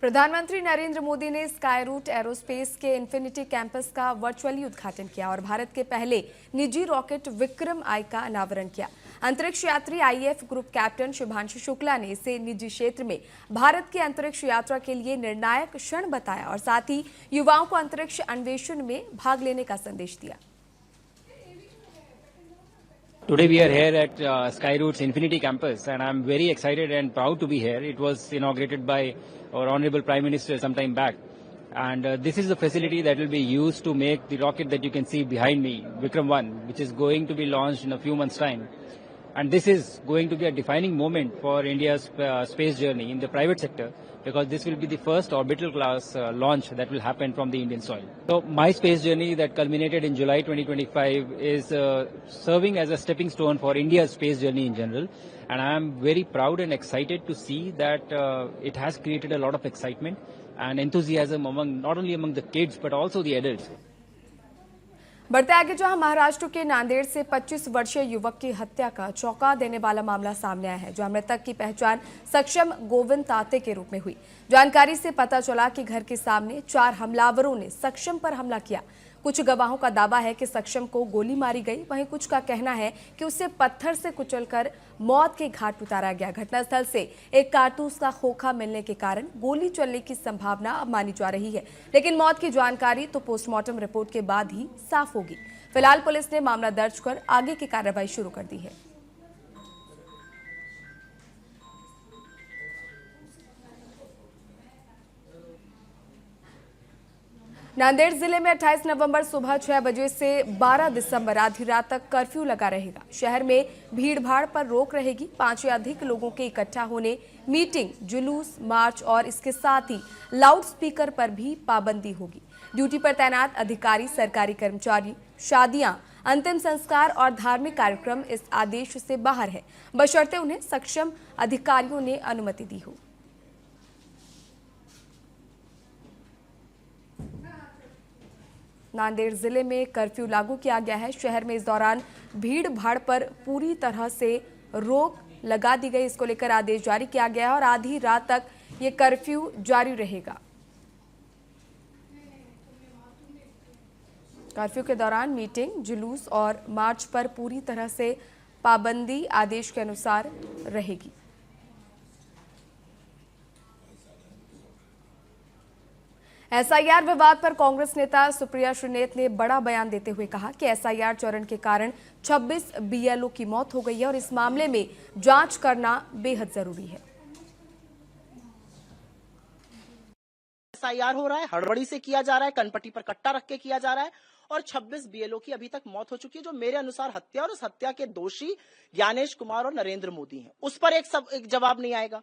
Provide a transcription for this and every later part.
प्रधानमंत्री नरेंद्र मोदी ने sky root aerospace के इन्फिनिटी कैंपस का वर्चुअली उद्घाटन किया और भारत के पहले निजी रॉकेट विक्रम आई का अनावरण किया। अंतरिक्ष यात्री if group captain Shubhanshu Shukla ने इसे निजी क्षेत्र में भारत की अंतरिक्ष यात्रा के लिए निर्णायक क्षण बताया और साथ ही युवाओं को अंतरिक्ष अन्वेषण में भाग लेने का संदेश दिया। Today we are here at Skyroot's Infinity Campus and I'm very excited and proud to be here. It was inaugurated by our Honorable Prime Minister some time back. And this is the facility that will be used to make the rocket that you can see behind me, Vikram 1, which is going to be launched in a few months' time. And this is going to be a defining moment for India's space journey in the private sector, because this will be the first orbital class launch that will happen from the Indian soil. So my space journey that culminated in July 2025 is serving as a stepping stone for India's space journey in general. And I am very proud and excited to see that it has created a lot of excitement and enthusiasm not only among the kids but also the adults. बढ़ते आगे जहां महाराष्ट्र के नांदेड़ से 25 वर्षीय युवक की हत्या का चौंका देने वाला मामला सामने आया है, जहां मृतक की पहचान सक्षम गोविंद ताते के रूप में हुई। जानकारी से पता चला कि घर के सामने 4 हमलावरों ने सक्षम पर हमला किया। कुछ गवाहों का दावा है कि सक्षम को गोली मारी गई, वहीं कुछ का कहना है कि उसे पत्थर से कुचलकर मौत के घाट उतारा गया। घटनास्थल से एक कारतूस का खोखा मिलने के कारण गोली चलने की संभावना अब मानी जा रही है, लेकिन मौत की जानकारी तो पोस्टमार्टम रिपोर्ट के बाद ही साफ होगी। फिलहाल पुलिस ने मामला दर्ज कर आगे की कार्रवाई शुरू कर दी है। नांदेड़ जिले में 28 नवंबर सुबह 6 बजे से 12 दिसंबर आधी रात तक कर्फ्यू लगा रहेगा। शहर में भीड़-भाड़ पर रोक रहेगी। 5 या अधिक लोगों के इकट्ठा होने, मीटिंग, जुलूस, मार्च और इसके साथ ही लाउड स्पीकर पर भी पाबंदी होगी। ड्यूटी पर तैनात अधिकारी, सरकारी कर्मचारी, शादियां, अंतिम संस्कार और धार्मिक कार्यक्रम इस आदेश से बाहर है, बशर्ते उन्हें सक्षम अधिकारियों ने अनुमति दी हो। नांदेड़ जिले में कर्फ्यू लागू किया गया है। शहर में इस दौरान भीड़ भाड़ पर पूरी तरह से रोक लगा दी गई। इसको लेकर आदेश जारी किया गया है और आधी रात तक ये कर्फ्यू जारी रहेगा। कर्फ्यू के दौरान मीटिंग, जुलूस और मार्च पर पूरी तरह से पाबंदी आदेश के अनुसार रहेगी। एसआईआर विवाद पर कांग्रेस नेता सुप्रिया श्रीनेत ने बड़ा बयान देते हुए कहा कि एसआईआर चरण के कारण 26 बीएलओ की मौत हो गई है और इस मामले में जांच करना बेहद जरूरी है। एसआईआर हो रहा है, हड़बड़ी से किया जा रहा है, कनपट्टी पर कट्टा रख के किया जा रहा है और 26 बीएलओ की अभी तक मौत हो चुकी है, जो मेरे अनुसार हत्या और उस हत्या के दोषी ज्ञानेश कुमार और नरेंद्र मोदी हैं। उस पर एक जवाब नहीं आएगा।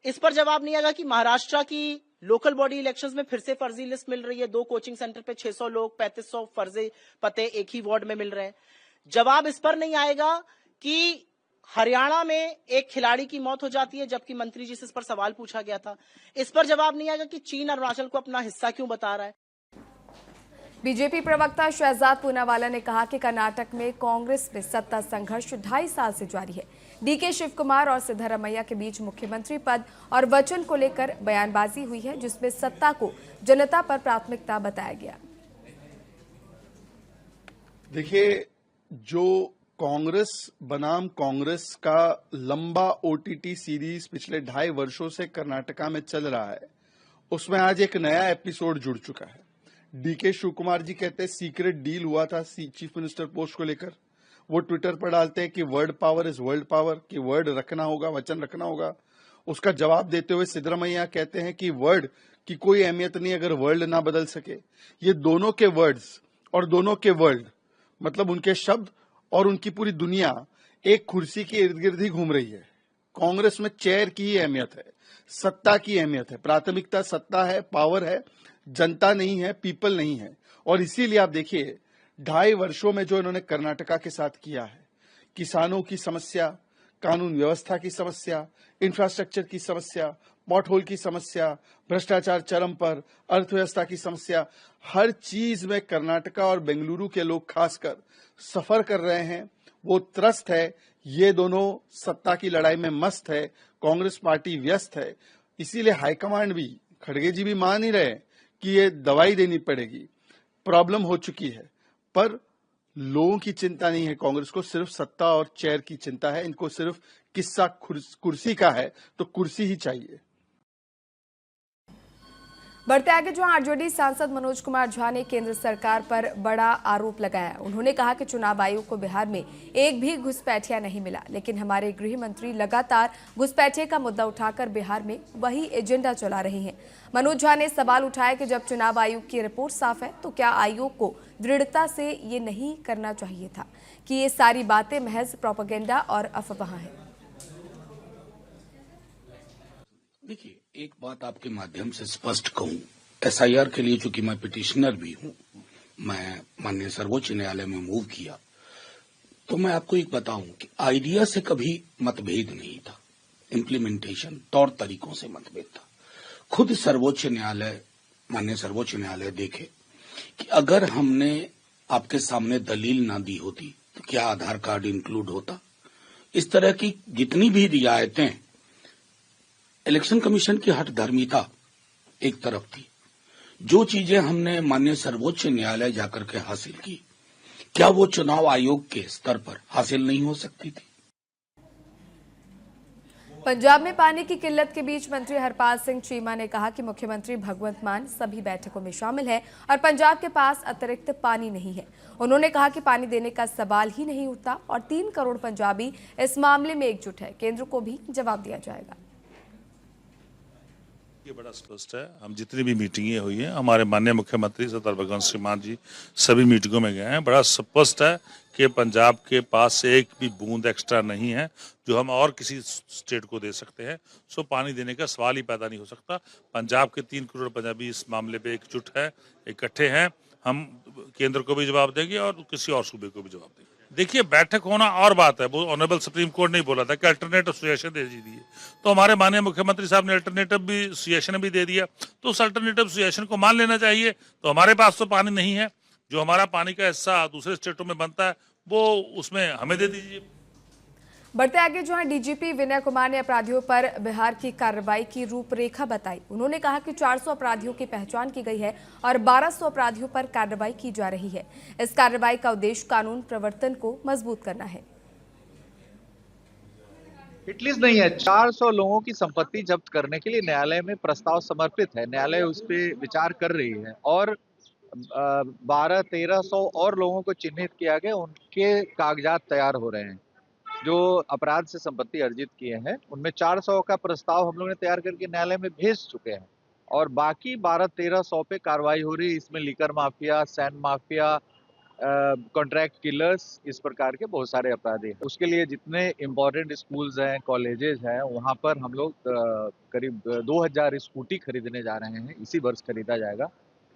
इस पर जवाब नहीं आएगा कि महाराष्ट्र की लोकल बॉडी इलेक्शंस में फिर से फर्जी लिस्ट मिल रही है। 2 कोचिंग सेंटर पे 600 लोग, 3500 फर्जी पते एक ही वार्ड में मिल रहे हैं। जवाब इस पर नहीं आएगा कि हरियाणा में एक खिलाड़ी की मौत हो जाती है जबकि मंत्री जी से इस पर सवाल पूछा गया था। इस पर जवाब नहीं आएगा कि चीन अरुणाचल को अपना हिस्सा क्यों बता रहा है। बीजेपी प्रवक्ता शहजाद पूनावाला ने कहा कि कर्नाटक में कांग्रेस में सत्ता संघर्ष 2.5 साल से जारी है। डीके शिवकुमार और सिद्धरामैया के बीच मुख्यमंत्री पद और वचन को लेकर बयानबाजी हुई है, जिसमें सत्ता को जनता पर प्राथमिकता बताया गया। देखिए, जो कांग्रेस बनाम कांग्रेस का लंबा ओटीटी सीरीज पिछले 2.5 वर्षों से कर्नाटका में चल रहा है, उसमें आज एक नया एपिसोड जुड़ चुका है। डीके शिवकुमार जी कहते हैं सीक्रेट डील हुआ था चीफ मिनिस्टर पोस्ट को लेकर। वो ट्विटर पर डालते हैं कि word power is world power, कि वर्ड रखना होगा, वचन रखना होगा। उसका जवाब देते हुए सिद्धरामैया कहते हैं कि वर्ड की कोई अहमियत नहीं अगर वर्ल्ड ना बदल सके। ये दोनों के वर्ड्स और दोनों के वर्ल्ड, मतलब उनके शब्द और उनकी पूरी दुनिया एक कुर्सी के इर्द गिर्द ही घूम रही है। कांग्रेस में चेयर की ही अहमियत है, सत्ता की अहमियत है, प्राथमिकता सत्ता है, पावर है, जनता नहीं है, पीपल नहीं है। और इसीलिए आप देखिए 2.5 वर्षों में जो इन्होंने कर्नाटका के साथ किया है, किसानों की समस्या, कानून व्यवस्था की समस्या, इंफ्रास्ट्रक्चर की समस्या, पॉट होल की समस्या, भ्रष्टाचार चरम पर, अर्थव्यवस्था की समस्या, हर चीज में कर्नाटका और बेंगलुरु के लोग खासकर सफर कर रहे हैं। वो त्रस्त है। ये दोनों सत्ता की लड़ाई में मस्त है। कांग्रेस पार्टी व्यस्त है। इसीलिए हाईकमांड भी खड़गे जी भी मान ही रहे कि ये दवाई देनी पड़ेगी, प्रॉब्लम हो चुकी है, पर लोगों की चिंता नहीं है। कांग्रेस को सिर्फ सत्ता और चेयर की चिंता है, इनको सिर्फ किस्सा कुर्सी का है, तो कुर्सी ही चाहिए। बढ़ते आगे जहां आरजेडी सांसद मनोज कुमार झा ने केंद्र सरकार पर बड़ा आरोप लगाया। उन्होंने कहा कि चुनाव आयोग को बिहार में एक भी घुसपैठिया नहीं मिला, लेकिन हमारे गृह मंत्री लगातार घुसपैठिए का मुद्दा उठाकर बिहार में वही एजेंडा चला रहे हैं। मनोज झा ने सवाल उठाया कि जब चुनाव आयोग की रिपोर्ट साफ है तो क्या आयोग को दृढ़ता से ये नहीं करना चाहिए था कि ये सारी बातें महज प्रोपेगेंडा और अफवाह है। देखिए, एक बात आपके माध्यम से स्पष्ट कहूं, एसआईआर के लिए चूंकि मैं पिटिशनर भी हूं, मैं माननीय सर्वोच्च न्यायालय में मूव किया, तो मैं आपको एक बताऊं कि आइडिया से कभी मतभेद नहीं था, इम्प्लीमेंटेशन तौर तरीकों से मतभेद था। खुद सर्वोच्च न्यायालय, माननीय सर्वोच्च न्यायालय देखे कि अगर हमने आपके सामने दलील ना दी होती तो क्या आधार कार्ड इंक्लूड होता। इस तरह की जितनी भी रियायतें, इलेक्शन कमीशन की हठधर्मिता एक तरफ थी, जो चीजें हमने माननीय सर्वोच्च न्यायालय जाकर के हासिल की, क्या वो चुनाव आयोग के स्तर पर हासिल नहीं हो सकती थी। पंजाब में पानी की किल्लत के बीच मंत्री हरपाल सिंह चीमा ने कहा कि मुख्यमंत्री भगवंत मान सभी बैठकों में शामिल है और पंजाब के पास अतिरिक्त पानी नहीं है। उन्होंने कहा कि पानी देने का सवाल ही नहीं उठता और 3 करोड़ पंजाबी इस मामले में एकजुट है। केंद्र को भी जवाब दिया जाएगा। ये बड़ा स्पष्ट है, हम जितनी भी मीटिंगें हुई हैं, हमारे माननीय मुख्यमंत्री सरदार भगवंत सिंह मान जी सभी मीटिंगों में गए हैं। बड़ा स्पष्ट है कि पंजाब के पास से एक भी बूंद एक्स्ट्रा नहीं है जो हम और किसी स्टेट को दे सकते हैं। सो पानी देने का सवाल ही पैदा नहीं हो सकता। पंजाब के 3 करोड़ पंजाबी इस मामले पे एकजुट है, इकट्ठे हैं। हम केंद्र को भी जवाब देंगे और किसी और सूबे को भी जवाब देंगे। देखिए, बैठक होना और बात है, वो ऑनरेबल सुप्रीम कोर्ट ने बोला था कि अल्टरनेटिव सजेशन दे दीजिए, तो हमारे माननीय मुख्यमंत्री साहब ने अल्टरनेटिव भी सजेशन भी दे दिया, तो उस अल्टरनेटिव सजेशन को मान लेना चाहिए। तो हमारे पास तो पानी नहीं है, जो हमारा पानी का हिस्सा दूसरे स्टेटों में बनता है वो उसमें हमें दे दीजिए। बढ़ते आगे जहां डीजीपी विनय कुमार ने अपराधियों पर बिहार की कार्रवाई की रूपरेखा बताई। उन्होंने कहा कि 400 अपराधियों की पहचान की गई है और 1200 अपराधियों पर कार्रवाई की जा रही है। इस कार्रवाई का उद्देश्य कानून प्रवर्तन को मजबूत करना है। हिटलिस्ट नहीं है, 400 लोगों की संपत्ति जब्त करने के लिए न्यायालय में प्रस्ताव समर्पित है। न्यायालय उस पर विचार कर रही है और 1200-1300 और लोगों को चिन्हित किया गया, उनके कागजात तैयार हो रहे हैं जो अपराध से संपत्ति अर्जित किए हैं। उनमें 400 का प्रस्ताव हम लोगों ने तैयार करके न्यायालय में भेज चुके हैं और बाकी 1200-1300 पे कार्रवाई हो रही है। इसमें liquor mafia, sand mafia, contract killers, इस प्रकार के बहुत सारे अपराधी हैं। उसके लिए जितने इम्पोर्टेंट स्कूल्स हैं, कॉलेजेस हैं, वहाँ पर हम लोग करीब 2000 स्कूटी खरीदने जा रहे हैं, इसी वर्ष खरीदा जाएगा।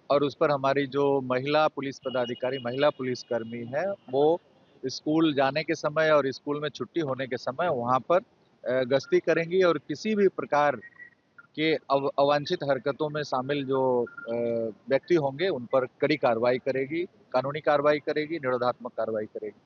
और उस पर हमारी जो महिला पुलिस पदाधिकारी, महिला पुलिसकर्मी है, वो स्कूल जाने के समय और स्कूल में छुट्टी होने के समय वहाँ पर गश्ती करेंगी और किसी भी प्रकार के अवांछित हरकतों में शामिल जो व्यक्ति होंगे उन पर कड़ी कार्रवाई करेगी, कानूनी कार्रवाई करेगी, निरोधात्मक कार्रवाई करेगी।